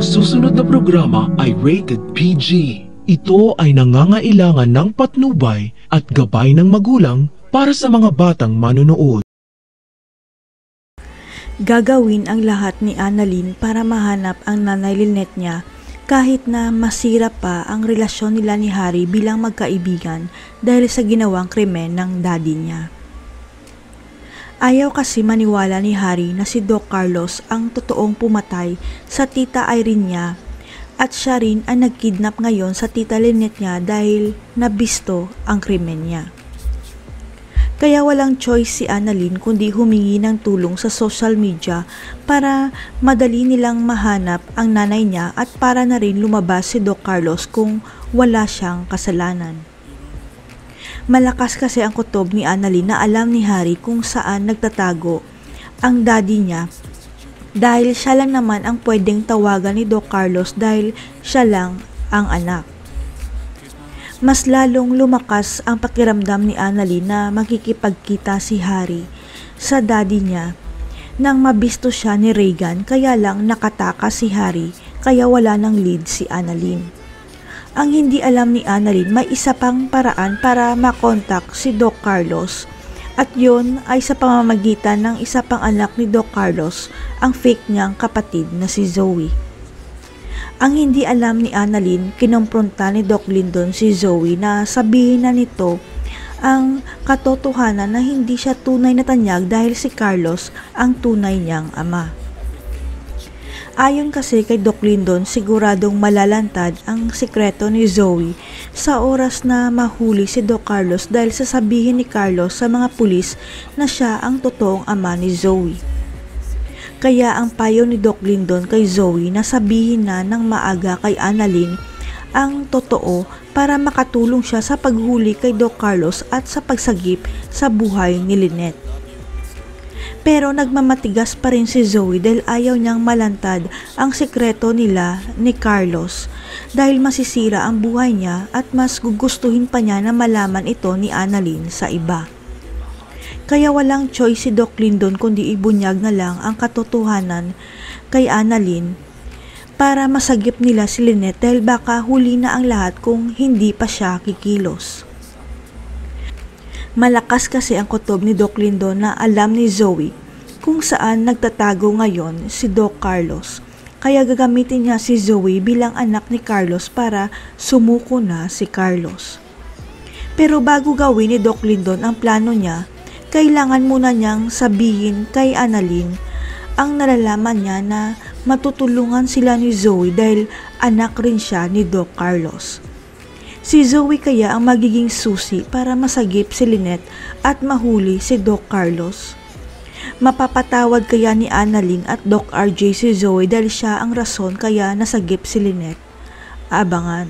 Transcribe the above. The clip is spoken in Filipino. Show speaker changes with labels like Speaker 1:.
Speaker 1: Ang susunod na programa ay rated PG. Ito ay nangangailangan ng patnubay at gabay ng magulang para sa mga batang manonood.
Speaker 2: Gagawin ang lahat ni Annalyn para mahanap ang nanay Lynette niya kahit na masira pa ang relasyon nila ni Harry bilang magkaibigan dahil sa ginawang krimen ng daddy niya. Ayaw kasi maniwala ni Harry na si Doc Carlos ang totoong pumatay sa tita Irene niya at siya rin ang nagkidnap ngayon sa tita Lynette niya dahil nabisto ang krimen niya. Kaya walang choice si Annalyn kundi humingi ng tulong sa social media para madali nilang mahanap ang nanay niya at para na rin lumabas si Doc Carlos kung wala siyang kasalanan. Malakas kasi ang kutob ni Annalyn na alam ni Harry kung saan nagtatago ang daddy niya dahil siya lang naman ang pwedeng tawagan ni Doc Carlos dahil siya lang ang anak. Mas lalong lumakas ang pakiramdam ni Annalyn na makikipagkita si Harry sa daddy niya nang mabisto siya ni Regan kaya lang nakatakas si Harry kaya wala ng lead si Annalyn. Ang hindi alam ni Annalyn, may isa pang paraan para makontak si Doc Carlos at yun ay sa pamamagitan ng isa pang anak ni Doc Carlos, ang fake niyang kapatid na si Zoe. Ang hindi alam ni Annalyn, kinompronta ni Doc Lyndon si Zoe na sabihin na nito ang katotohanan na hindi siya tunay na tanyag dahil si Carlos ang tunay niyang ama. Ayon kasi kay Doc Lyndon, siguradong malalantad ang sikreto ni Zoe sa oras na mahuli si Doc Carlos dahil sasabihin ni Carlos sa mga pulis na siya ang totoong ama ni Zoe. Kaya ang payo ni Doc Lyndon kay Zoe na sabihin na ng maaga kay Annalyn ang totoo para makatulong siya sa paghuli kay Doc Carlos at sa pagsagip sa buhay ni Lynette. Pero nagmamatigas pa rin si Zoe dahil ayaw niyang malantad ang sikreto nila ni Carlos dahil masisira ang buhay niya at mas gugustuhin pa niya na malaman ito ni Annalyn sa iba. Kaya walang choice si Doc Lyndon kundi ibunyag na lang ang katotohanan kay Annalyn para masagip nila si Lynette dahil baka huli na ang lahat kung hindi pa siya kikilos. Malakas kasi ang kutob ni Doc Lyndon na alam ni Zoe kung saan nagtatago ngayon si Doc Carlos. Kaya gagamitin niya si Zoe bilang anak ni Carlos para sumuko na si Carlos. Pero bago gawin ni Doc Lyndon ang plano niya, kailangan muna niyang sabihin kay Annalyn ang nalalaman niya na matutulungan sila ni Zoe dahil anak rin siya ni Doc Carlos. Si Zoe kaya ang magiging susi para masagip si Lynette at mahuli si Doc Carlos. Mapapatawad kaya ni Annalyn at Doc RJ si Zoe dahil siya ang rason kaya nasagip si Lynette? Abangan.